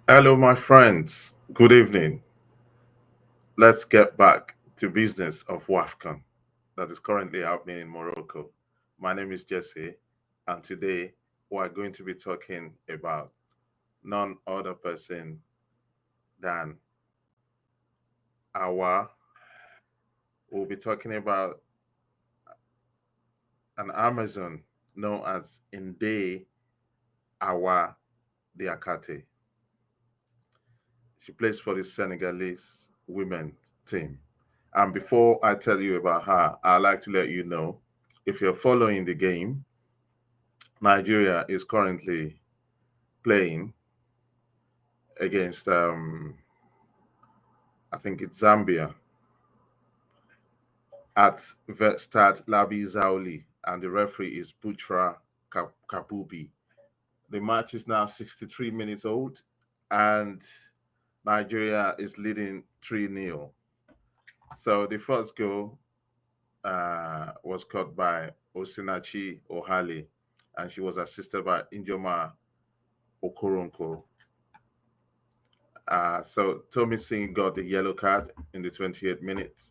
Hello, my friends. Good evening. Let's get back to business of WAFCON that is currently happening in Morocco. My name is Jesse, and today we are going to be talking about none other person than Awa. We'll be talking about an Amazon known as Ndeye Awa Diakhaté. She plays for the Senegalese women team. And before I tell you about her, I'd like to let you know, if you're following the game, Nigeria is currently playing against, I think it's Zambia, at Vetstad Labi Zauli, and the referee is Butra Kabubi. The match is now 63 minutes old, and Nigeria is leading 3-0. So the first goal was caught by Osinachi Ohale, and she was assisted by Injoma Okoronko. So Tommy Singh got the yellow card in the 28th minute,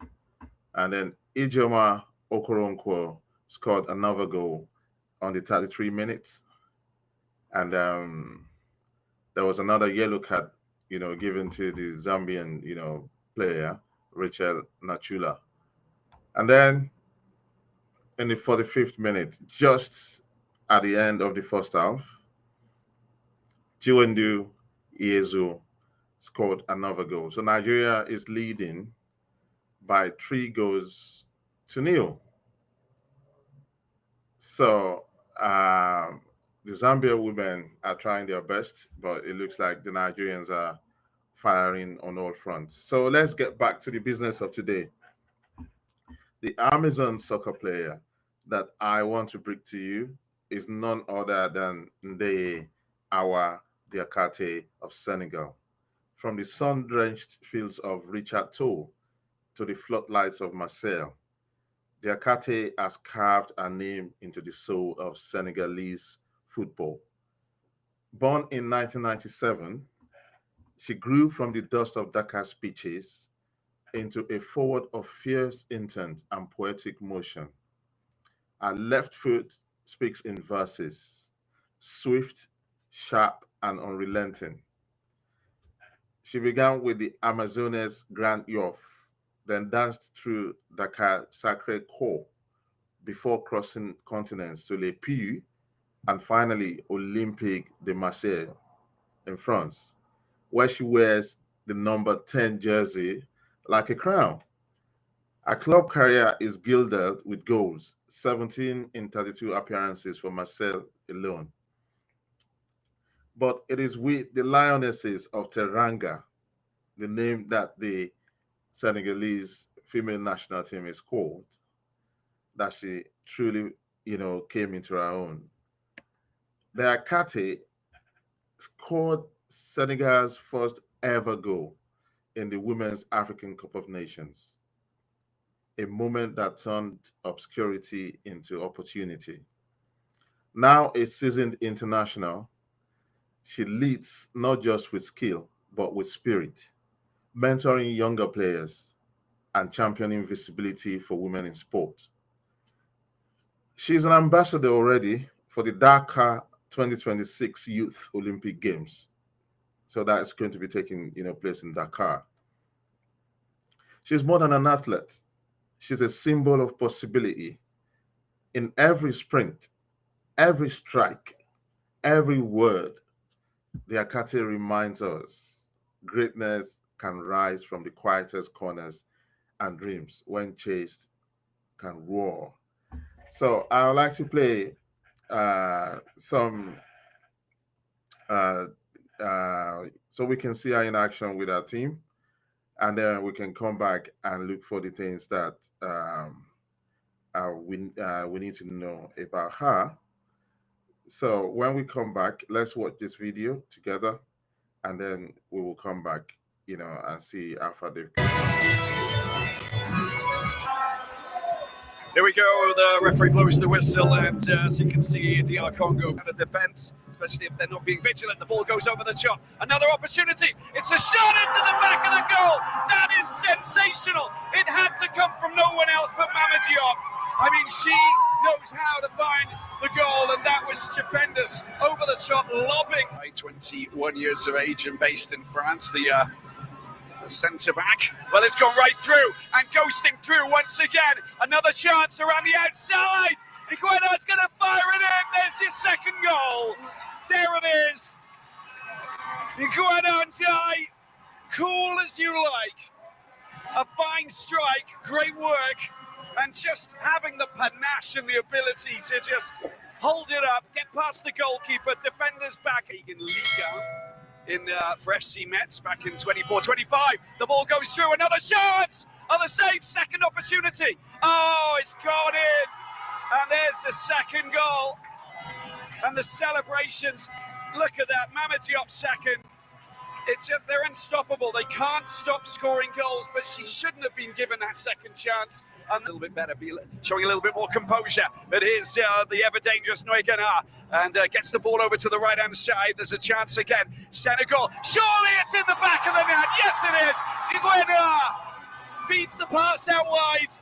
and then Ijoma Okoronko scored another goal on the 33 minutes, and there was another yellow card, given to the Zambian, player Rachel Nachula, and then in the 45th minute, just at the end of the first half, Chiwendu Iezu scored another goal. So Nigeria is leading by 3-0. So the Zambia women are trying their best, but it looks like the Nigerians are firing on all fronts. So let's get back to the business of today. The Amazon soccer player that I want to bring to you is none other than Ndeye Awa Diakhaté of Senegal. From the sun-drenched fields of Richard Toll to the floodlights of Marseille, Diakhaté has carved her name into the soul of Senegalese football. Born in 1997, she grew from the dust of Dakar's pitches into a forward of fierce intent and poetic motion. Her left foot speaks in verses, swift, sharp, and unrelenting. She began with the Amazones Grand Yoff, then danced through Dakar Sacré Coeur before crossing continents to Les Puy and finally Olympique de Marseille in France, where she wears the number 10 jersey like a crown. Her club career is gilded with goals, 17 in 32 appearances for Marseille alone. But it is with the Lionesses of Teranga, the name that the Senegalese female national team is called, that she truly, came into her own. Diakhaté scored Senegal's first ever goal in the Women's African Cup of Nations, a moment that turned obscurity into opportunity. Now a seasoned international, she leads not just with skill, but with spirit, mentoring younger players and championing visibility for women in sport. She's an ambassador already for the Dakar 2026 Youth Olympic Games. So that's going to be taking, place in Dakar. She's more than an athlete. She's a symbol of possibility. In every sprint, every strike, every word, Diakhaté reminds us greatness can rise from the quietest corners, and dreams, when chased, can roar. So I would like to play some so we can see her in action with our team, and then we can come back and look for the things that we need to know about her. So when we come back, let's watch this video together, and then we will come back, and see how far they've come. Here we go, the referee blows the whistle, and as you can see, DR Congo at a defence, especially if they're not being vigilant. The ball goes over the top. Another opportunity. It's a shot into the back of the goal. That is sensational. It had to come from no one else but Mama Diop. I mean, she knows how to find the goal, and that was stupendous. Over the top, lobbing. 21 years of age and based in France, the centre back. Well, it's gone right through and ghosting through once again. Another chance around the outside. Iguena's going to fire it in. There's your second goal. There it is. Iguena and Ndeye, cool as you like. A fine strike, great work, and just having the panache and the ability to just hold it up, get past the goalkeeper, defenders back. In Liga, for FC Metz back in 24-25. The ball goes through, another chance! Other save, second opportunity. Oh, it's gone in. And there's the second goal. And the celebrations. Look at that, Mama Diop second. They're unstoppable. They can't stop scoring goals, but she shouldn't have been given that second chance. A little bit better, showing a little bit more composure. But here's the ever-dangerous Ndeye, and gets the ball over to the right-hand side. There's a chance again. Senegal, surely it's in the back of the net. Yes, it is. Iguena feeds the pass out wide.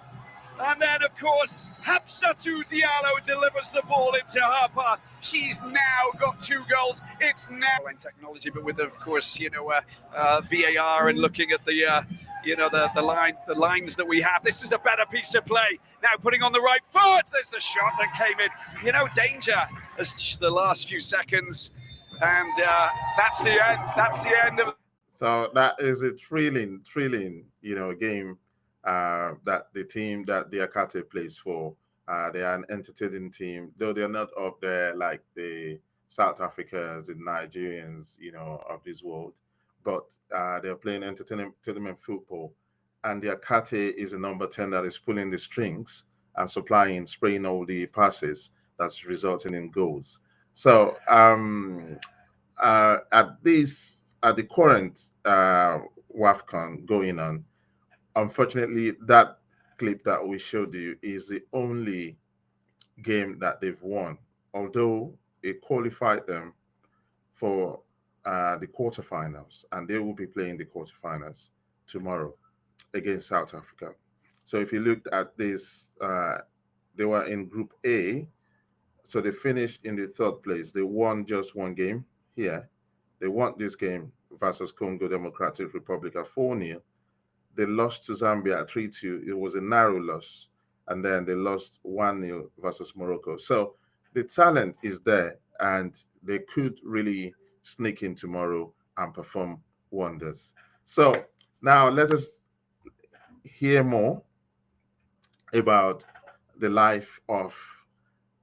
And then, of course, Hapsatou Diallo delivers the ball into her path. She's now got 2 goals. It's now technology, but with, of course, VAR and looking at the the lines that we have. This is a better piece of play. Now putting on the right foot. There's the shot that came in. Danger as the last few seconds, and that's the end. That's the end of. So that is a thrilling, game that the team that Ndeye Awa plays for. They are an entertaining team, though they're not up there like the South Africans, the Nigerians, of this world. But they're playing entertainment football. And Ndeye Awa is a number 10 that is pulling the strings and spraying all the passes that's resulting in goals. So at the current WAFCON going on, unfortunately, that clip that we showed you is the only game that they've won, although it qualified them for the quarterfinals, and they will be playing the quarterfinals tomorrow against South Africa. So if you looked at this, they were in Group A, so they finished in the 3rd place. They won just one game here. They won this game versus Congo Democratic Republic at 4-0. They lost to Zambia at 3-2. It was a narrow loss. And then they lost 1-0 versus Morocco. So the talent is there, and they could really sneak in tomorrow and perform wonders. So now let us hear more about the life of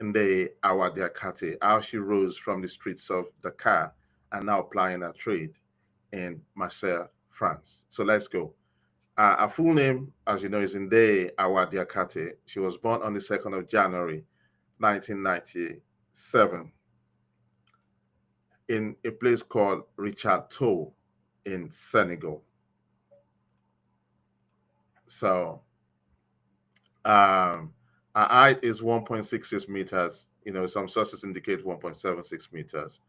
Ndeye Awa Diakhaté, how she rose from the streets of Dakar and now plying her trade in Marseille, France. So let's go. Her full name, as you know, is Ndeye Awa Diakhaté. She was born on the 2nd of January, 1997, in a place called Richard Toll in Senegal. So her height is 1.66 meters. Some sources indicate 1.76 meters.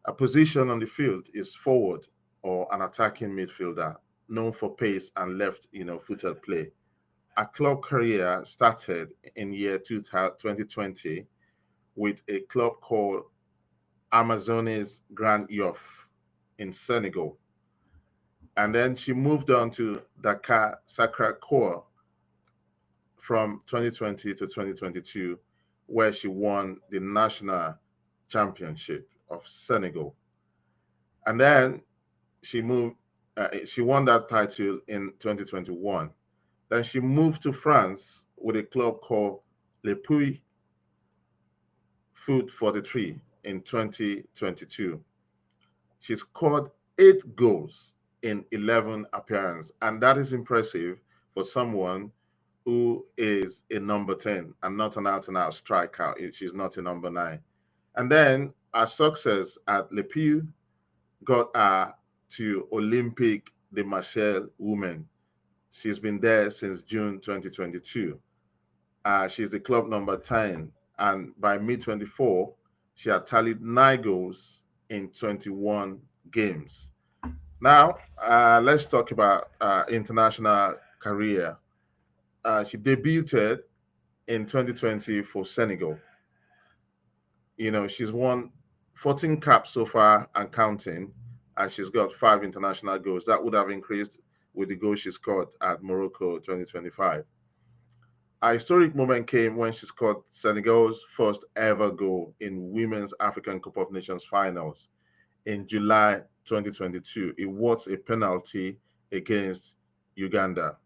A position on the field is forward or an attacking midfielder, known for pace and left-footed play. Her club career started in year 2020 with a club called Amazones Grand Yoff in Senegal. And then she moved on to Dakar Sacré-Cœur from 2020 to 2022, where she won the national championship of Senegal. And then she won that title in 2021. Then she moved to France with a club called Le Puy Foot 43 in 2022. She scored 8 goals in 11 appearances, and that is impressive for someone who is a number 10 and not an out-and-out striker. She's not a number 9. And then her success at Le Puy got her to Olympique de Marseille Women. She's been there since June 2022. She's the club number 10. And by mid 24, she had tallied 9 goals in 21 games. Now, let's talk about international career. She debuted in 2020 for Senegal. She's won 14 caps so far and counting, and she's got 5 international goals. That would have increased with the goal she scored at Morocco 2025. A historic moment came when she scored Senegal's first ever goal in Women's African Cup of Nations finals in July 2022. It was a penalty against Uganda.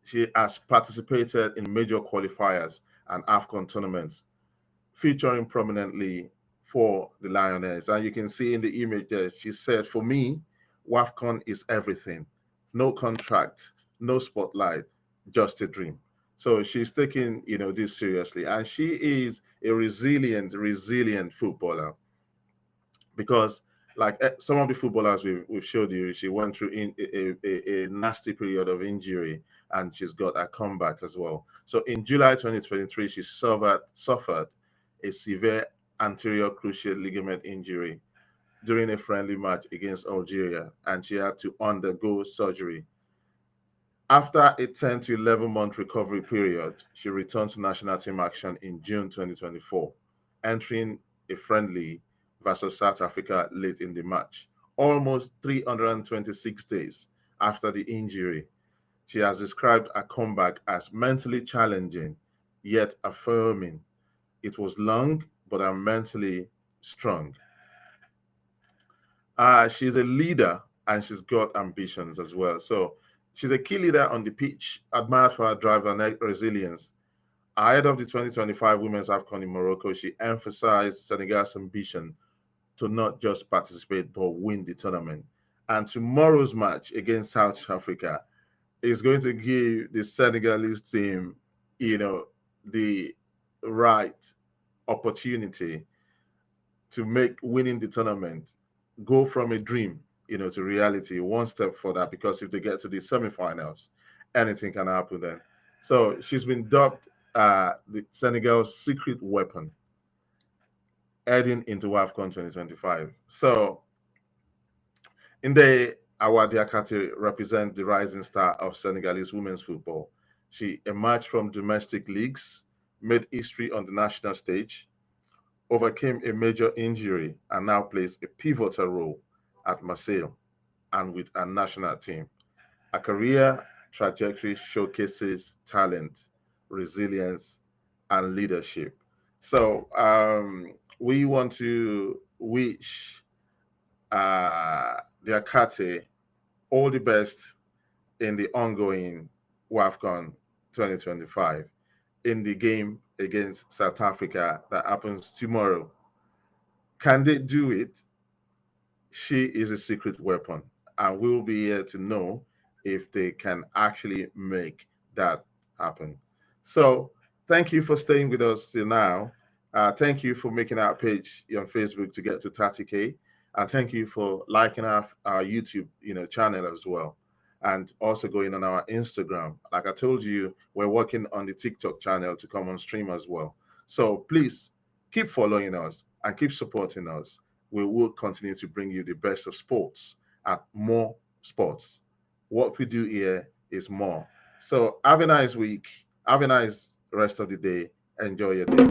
She has participated in major qualifiers and AFCON tournaments, featuring prominently for the Lionesses. And you can see in the image there, she said, "For me, WAFCON is everything. No contract, no spotlight, just a dream." So she's taking, this seriously. And she is a resilient footballer because like some of the footballers we've showed you, she went through a nasty period of injury and she's got a comeback as well. So in July 2023, she suffered a severe anterior cruciate ligament injury during a friendly match against Algeria, and she had to undergo surgery. After a 10 to 11-month recovery period, she returned to national team action in June 2024, entering a friendly versus South Africa late in the match. Almost 326 days after the injury, she has described a comeback as mentally challenging, yet affirming. It was long, but I'm mentally strong. She's a leader and she's got ambitions as well. So she's a key leader on the pitch, admired for her drive and resilience. Ahead of the 2025 Women's AFCON in Morocco, she emphasized Senegal's ambition to not just participate but win the tournament. And tomorrow's match against South Africa is going to give the Senegalese team, the right opportunity to make winning the tournament go from a dream, to reality, one step further. Because if they get to the semifinals, anything can happen then. So she's been dubbed the Senegal's secret weapon heading into AFCON 2025. So Ndeye Awa Diakhaté represents the rising star of Senegalese women's football. She emerged from domestic leagues, made history on the national stage, overcame a major injury, and now plays a pivotal role at Marseille and with a national team. A career trajectory showcases talent, resilience, and leadership. So we want to wish Diakhaté all the best in the ongoing WAFCON 2025 in the game against South Africa that happens tomorrow. Can they do it? She is a secret weapon, and we'll be here to know if they can actually make that happen. So, thank you for staying with us till now. Thank you for making our page on Facebook to get to 30K, and thank you for liking our YouTube, channel as well, and also going on our Instagram. Like I told you, we're working on the TikTok channel to come on stream as well. So please keep following us and keep supporting us. We will continue to bring you the best of sports and more sports. What we do here is more. So have a nice week. Have a nice rest of the day. Enjoy your day.